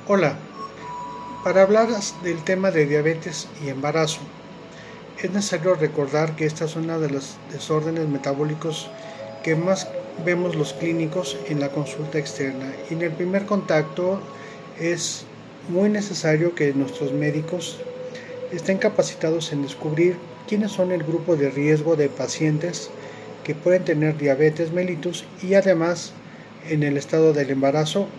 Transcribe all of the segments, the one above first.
Hola, para hablar del tema de diabetes y embarazo, es necesario recordar que esta es una de los desórdenes metabólicos que más vemos los clínicos en la consulta externa. Y en el primer contacto es muy necesario que nuestros médicos estén capacitados en descubrir quiénes son el grupo de riesgo de pacientes que pueden tener diabetes mellitus y además en el estado del embarazo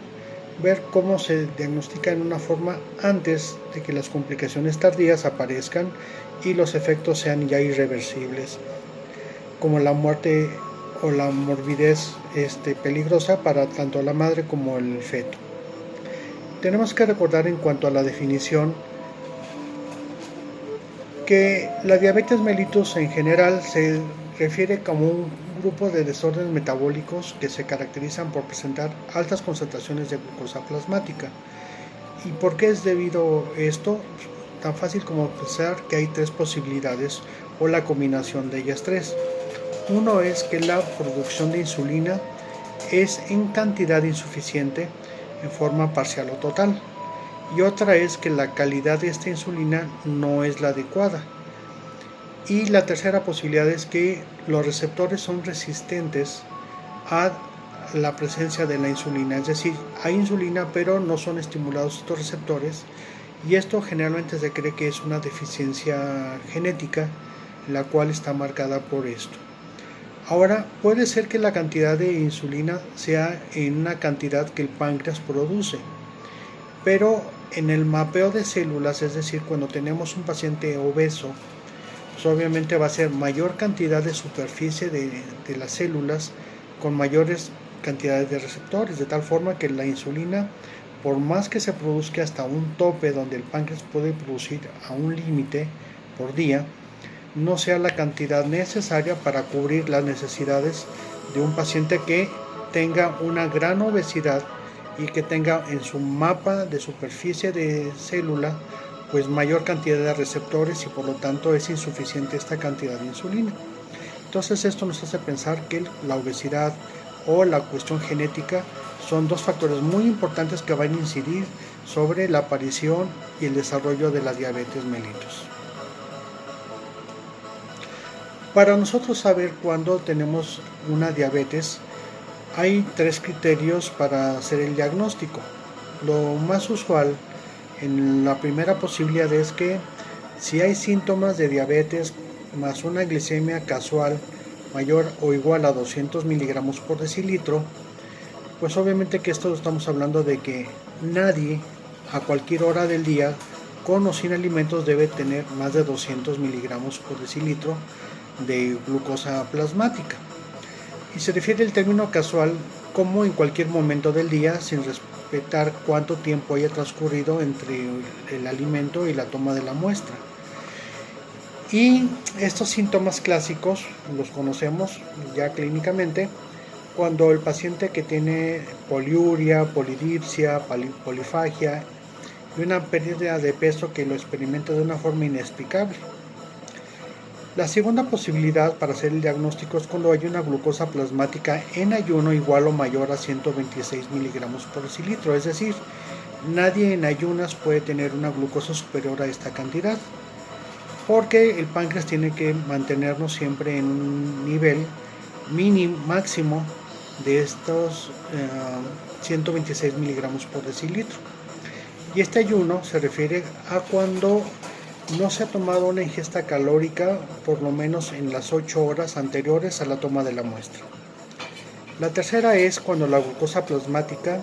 ver cómo se diagnostica en una forma antes de que las complicaciones tardías aparezcan y los efectos sean ya irreversibles, como la muerte o la morbidez peligrosa para tanto la madre como el feto. Tenemos que recordar en cuanto a la definición que la diabetes mellitus en general se refiere como un grupo de desórdenes metabólicos que se caracterizan por presentar altas concentraciones de glucosa plasmática. ¿Y por qué es debido a esto? Tan fácil como pensar que hay tres posibilidades o la combinación de ellas tres. Uno es que la producción de insulina es en cantidad insuficiente en forma parcial o total. Y otra es que la calidad de esta insulina no es la adecuada. Y la tercera posibilidad es que los receptores son resistentes a la presencia de la insulina, es decir, hay insulina pero no son estimulados estos receptores, y esto generalmente se cree que es una deficiencia genética, la cual está marcada por esto. Ahora, puede ser que la cantidad de insulina sea en una cantidad que el páncreas produce, pero en el mapeo de células, es decir, cuando tenemos un paciente obeso, pues obviamente va a ser mayor cantidad de superficie de las células con mayores cantidades de receptores, de tal forma que la insulina, por más que se produzca hasta un tope donde el páncreas puede producir a un límite por día, no sea la cantidad necesaria para cubrir las necesidades de un paciente que tenga una gran obesidad y que tenga en su mapa de superficie de célula pues mayor cantidad de receptores y por lo tanto es insuficiente esta cantidad de insulina. Entonces esto nos hace pensar que la obesidad o la cuestión genética son dos factores muy importantes que van a incidir sobre la aparición y el desarrollo de la diabetes mellitus. Para nosotros saber cuándo tenemos una diabetes, hay tres criterios para hacer el diagnóstico. Lo más usual en la primera posibilidad es que si hay síntomas de diabetes más una glicemia casual mayor o igual a 200 miligramos por decilitro, pues obviamente que esto estamos hablando de que nadie a cualquier hora del día con o sin alimentos debe tener más de 200 miligramos por decilitro de glucosa plasmática. Y se refiere el término casual como en cualquier momento del día sin respetar cuánto tiempo haya transcurrido entre el alimento y la toma de la muestra. Y estos síntomas clásicos los conocemos ya clínicamente cuando el paciente que tiene poliuria, polidipsia, polifagia y una pérdida de peso que lo experimenta de una forma inexplicable. La segunda posibilidad para hacer el diagnóstico es cuando hay una glucosa plasmática en ayuno igual o mayor a 126 miligramos por decilitro, es decir, nadie en ayunas puede tener una glucosa superior a esta cantidad, porque el páncreas tiene que mantenernos siempre en un nivel máximo de estos 126 miligramos por decilitro. Y este ayuno se refiere a cuando no se ha tomado una ingesta calórica por lo menos en las 8 horas anteriores a la toma de la muestra. La tercera es cuando la glucosa plasmática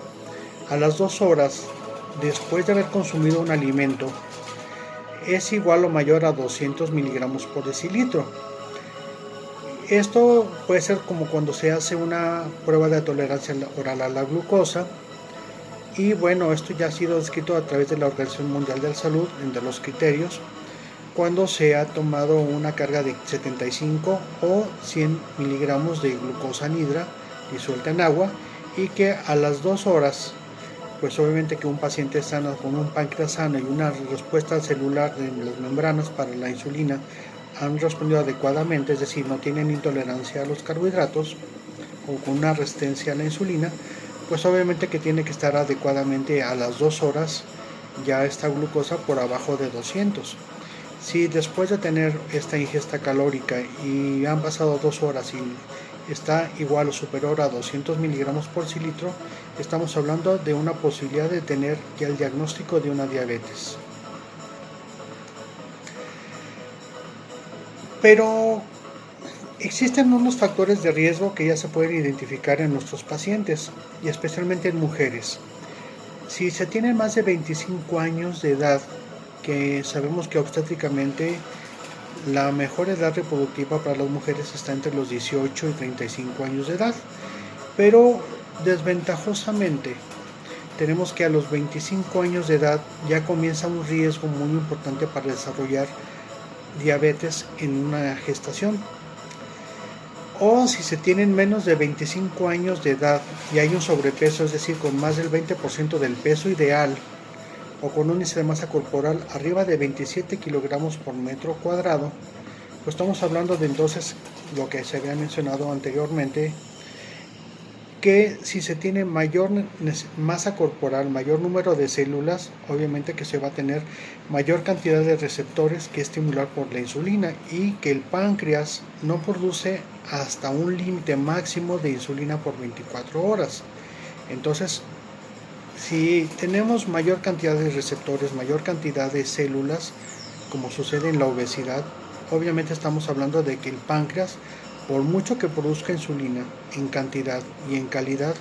a las 2 horas después de haber consumido un alimento es igual o mayor a 200 miligramos por decilitro. Esto puede ser como cuando se hace una prueba de tolerancia oral a la glucosa. Y bueno, esto ya ha sido descrito a través de la Organización Mundial de la Salud, entre los criterios, cuando se ha tomado una carga de 75 o 100 miligramos de glucosa anhidra disuelta en agua y que a las 2 horas, pues obviamente que un paciente sano con un páncreas sano y una respuesta celular de las membranas para la insulina han respondido adecuadamente, es decir, no tienen intolerancia a los carbohidratos o con una resistencia a la insulina, pues obviamente que tiene que estar adecuadamente a las 2 horas ya esta glucosa por abajo de 200. Si después de tener esta ingesta calórica y han pasado 2 horas y está igual o superior a 200 miligramos por cilitro, estamos hablando de una posibilidad de tener ya el diagnóstico de una diabetes. Pero existen unos factores de riesgo que ya se pueden identificar en nuestros pacientes y especialmente en mujeres. Si se tiene más de 25 años de edad, que sabemos que obstétricamente la mejor edad reproductiva para las mujeres está entre los 18 y 35 años de edad, pero desventajosamente tenemos que a los 25 años de edad ya comienza un riesgo muy importante para desarrollar diabetes en una gestación. O si se tienen menos de 25 años de edad y hay un sobrepeso, es decir, con más del 20% del peso ideal, o con un índice de masa corporal arriba de 27 kilogramos por metro cuadrado, pues estamos hablando de entonces lo que se había mencionado anteriormente, que si se tiene mayor masa corporal, mayor número de células, obviamente que se va a tener mayor cantidad de receptores que estimular por la insulina y que el páncreas no produce hasta un límite máximo de insulina por 24 horas. Entonces, si tenemos mayor cantidad de receptores, mayor cantidad de células, como sucede en la obesidad, obviamente estamos hablando de que el páncreas, por mucho que produzca insulina en cantidad y en calidad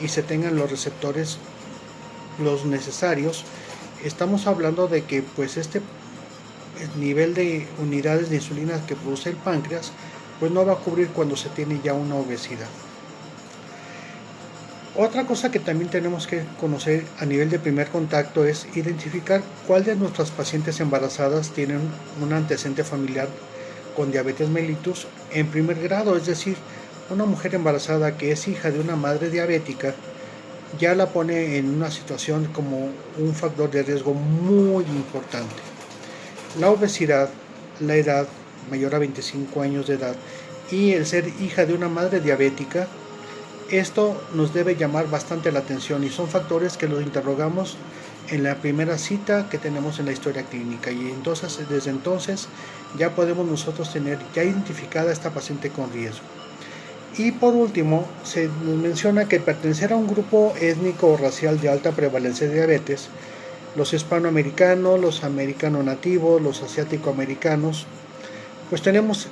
y se tengan los receptores los necesarios, estamos hablando de que pues este nivel de unidades de insulina que produce el páncreas pues no va a cubrir cuando se tiene ya una obesidad. Otra cosa que también tenemos que conocer a nivel de primer contacto es identificar cuál de nuestras pacientes embarazadas tienen un antecedente familiar con diabetes mellitus en primer grado, es decir, una mujer embarazada que es hija de una madre diabética ya la pone en una situación como un factor de riesgo muy importante. La obesidad, la edad mayor a 25 años de edad y el ser hija de una madre diabética, esto nos debe llamar bastante la atención y son factores que los interrogamos en la primera cita que tenemos en la historia clínica y entonces desde entonces ya podemos nosotros tener ya identificada a esta paciente con riesgo. Y por último, se nos menciona que pertenecer a un grupo étnico o racial de alta prevalencia de diabetes, los hispanoamericanos, los americanos nativos, los asiático-americanos, pues tenemos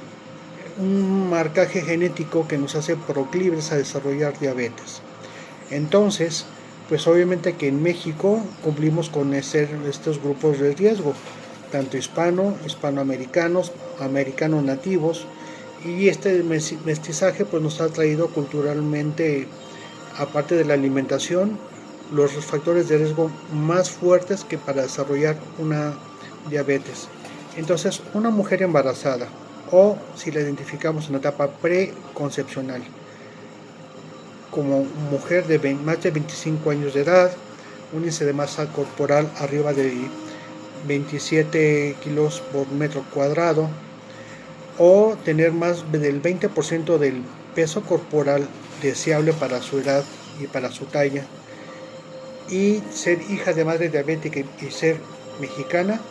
un marcaje genético que nos hace proclives a desarrollar diabetes. Entonces, pues obviamente que en México cumplimos con estos grupos de riesgo, tanto hispanoamericanos, americanos nativos, y este mestizaje pues nos ha traído culturalmente, aparte de la alimentación, los factores de riesgo más fuertes que para desarrollar una diabetes. Entonces, una mujer embarazada o si la identificamos en la etapa preconcepcional como mujer de más de 25 años de edad, un índice de masa corporal arriba de 27 kilos por metro cuadrado, o tener más del 20% del peso corporal deseable para su edad y para su talla, y ser hija de madre diabética y ser mexicana,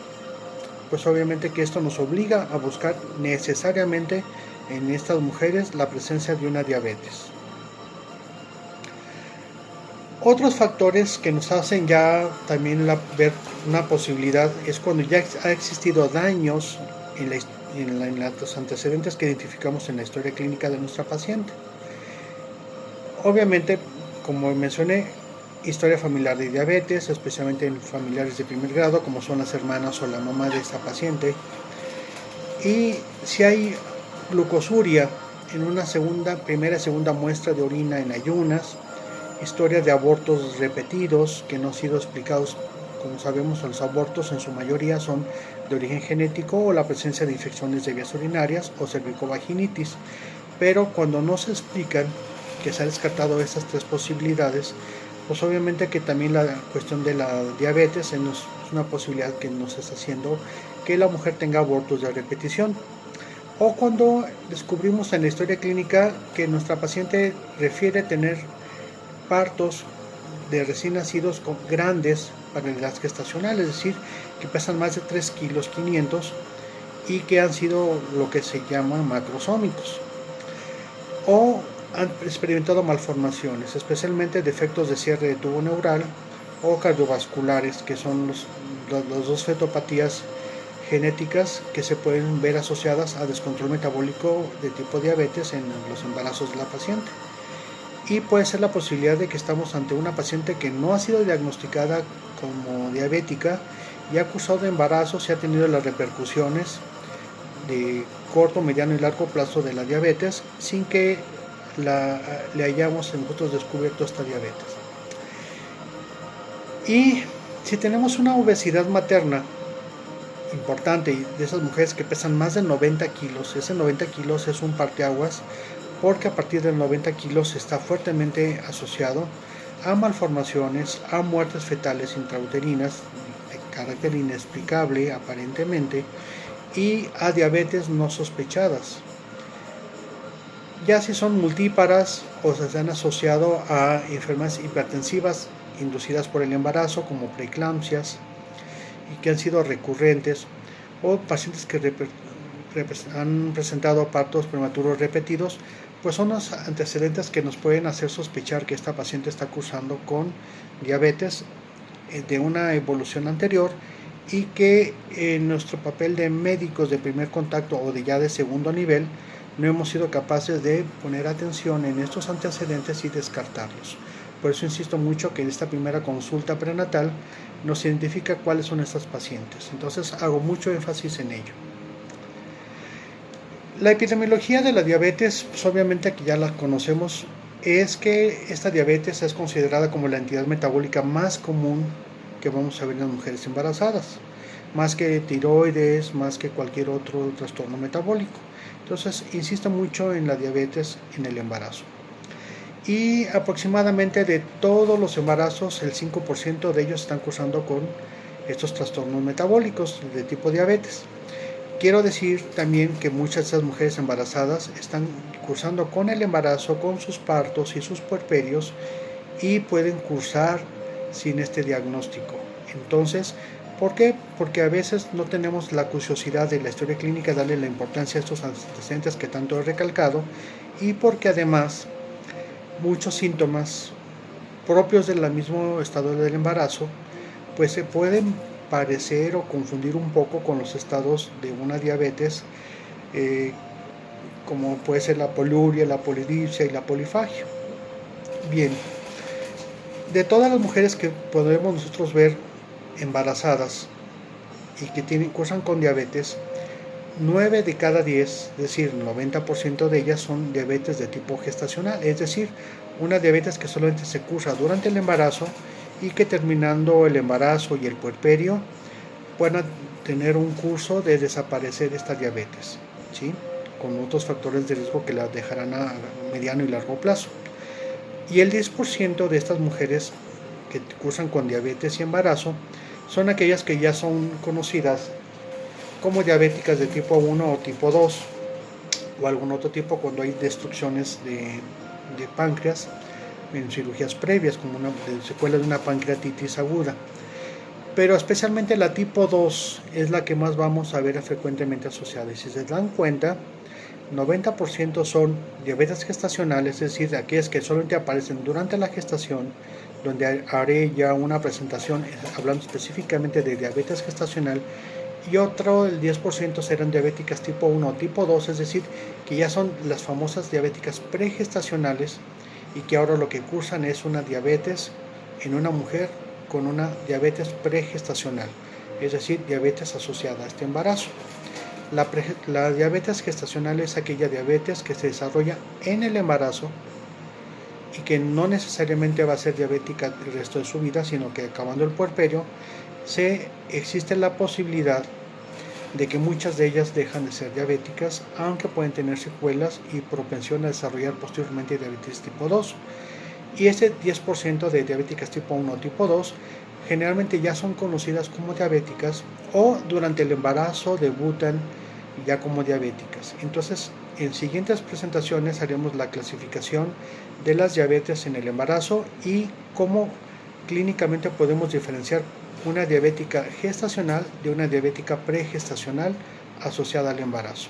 pues obviamente que esto nos obliga a buscar necesariamente en estas mujeres la presencia de una diabetes. Otros factores que nos hacen ya también ver una posibilidad es cuando ya ha existido daños en los antecedentes que identificamos en la historia clínica de nuestra paciente. Obviamente, como mencioné, historia familiar de diabetes, especialmente en familiares de primer grado, como son las hermanas o la mamá de esta paciente. Y si hay glucosuria en una primera y segunda muestra de orina en ayunas, historia de abortos repetidos que no han sido explicados. Como sabemos, los abortos en su mayoría son de origen genético o la presencia de infecciones de vías urinarias o cervicovaginitis, pero cuando no se explican que se ha descartado estas tres posibilidades, pues obviamente que también la cuestión de la diabetes es una posibilidad que nos está haciendo que la mujer tenga abortos de repetición. O cuando descubrimos en la historia clínica que nuestra paciente refiere tener partos de recién nacidos grandes para las gestacionales, es decir, que pesan más de 3 kilos 500 y que han sido lo que se llama macrosómicos, o han experimentado malformaciones, especialmente defectos de cierre de tubo neural o cardiovasculares, que son las dos fetopatías genéticas que se pueden ver asociadas a descontrol metabólico de tipo diabetes en los embarazos de la paciente. Y puede ser la posibilidad de que estamos ante una paciente que no ha sido diagnosticada como diabética y ha cursado embarazos y ha tenido las repercusiones de corto, mediano y largo plazo de la diabetes sin que le hayamos nosotros descubierto esta diabetes. Y si tenemos una obesidad materna importante y de esas mujeres que pesan más de 90 kilos, ese 90 kilos es un parteaguas, porque a partir del 90 kilos está fuertemente asociado a malformaciones, a muertes fetales intrauterinas de carácter inexplicable aparentemente y a diabetes no sospechadas. Ya si son multíparas o se han asociado a enfermedades hipertensivas inducidas por el embarazo como preeclampsias y que han sido recurrentes, o pacientes que han presentado partos prematuros repetidos, pues son los antecedentes que nos pueden hacer sospechar que esta paciente está cursando con diabetes de una evolución anterior y que en nuestro papel de médicos de primer contacto o de segundo nivel no hemos sido capaces de poner atención en estos antecedentes y descartarlos. Por eso insisto mucho que en esta primera consulta prenatal nos identifica cuáles son estas pacientes. Entonces hago mucho énfasis en ello. La epidemiología de la diabetes, pues obviamente aquí ya la conocemos, es que esta diabetes es considerada como la entidad metabólica más común que vamos a ver en las mujeres embarazadas, más que tiroides, más que cualquier otro trastorno metabólico. Entonces, insisto mucho en la diabetes en el embarazo. Y aproximadamente de todos los embarazos, el 5% de ellos están cursando con estos trastornos metabólicos de tipo diabetes. Quiero decir también que muchas de estas mujeres embarazadas están cursando con el embarazo, con sus partos y sus puerperios y pueden cursar sin este diagnóstico. Entonces, ¿por qué? Porque a veces no tenemos la curiosidad de la historia clínica, darle la importancia a estos antecedentes que tanto he recalcado, y porque además muchos síntomas propios del mismo estado del embarazo pues se pueden parecer o confundir un poco con los estados de una diabetes, como puede ser la poliuria, la polidipsia y la polifagia. Bien, de todas las mujeres que podemos nosotros ver embarazadas y que cursan con diabetes, 9 de cada 10, es decir, 90% de ellas son diabetes de tipo gestacional, es decir, una diabetes que solamente se cursa durante el embarazo y que terminando el embarazo y el puerperio puedan tener un curso de desaparecer esta diabetes, ¿sí? Con otros factores de riesgo que la dejarán a mediano y largo plazo. Y el 10% de estas mujeres que cursan con diabetes y embarazo son aquellas que ya son conocidas como diabéticas de tipo 1 o tipo 2 o algún otro tipo cuando hay destrucciones de páncreas en cirugías previas como secuela de una pancreatitis aguda. Pero especialmente la tipo 2 es la que más vamos a ver frecuentemente asociada. Y si se dan cuenta, 90% son diabetes gestacionales, es decir, aquellas que solamente aparecen durante la gestación, donde haré ya una presentación hablando específicamente de diabetes gestacional, y otro, el 10% serán diabéticas tipo 1 o tipo 2, es decir, que ya son las famosas diabéticas pregestacionales y que ahora lo que cursan es una diabetes en una mujer con una diabetes pregestacional, es decir, diabetes asociada a este embarazo. La diabetes gestacional es aquella diabetes que se desarrolla en el embarazo y que no necesariamente va a ser diabética el resto de su vida, sino que acabando el puerperio existe la posibilidad de que muchas de ellas dejan de ser diabéticas, aunque pueden tener secuelas y propensión a desarrollar posteriormente diabetes tipo 2. Y ese 10% de diabéticas tipo 1 o tipo 2 generalmente ya son conocidas como diabéticas o durante el embarazo debutan ya como diabéticas. Entonces En siguientes presentaciones haremos la clasificación de las diabetes en el embarazo y cómo clínicamente podemos diferenciar una diabética gestacional de una diabética pregestacional asociada al embarazo.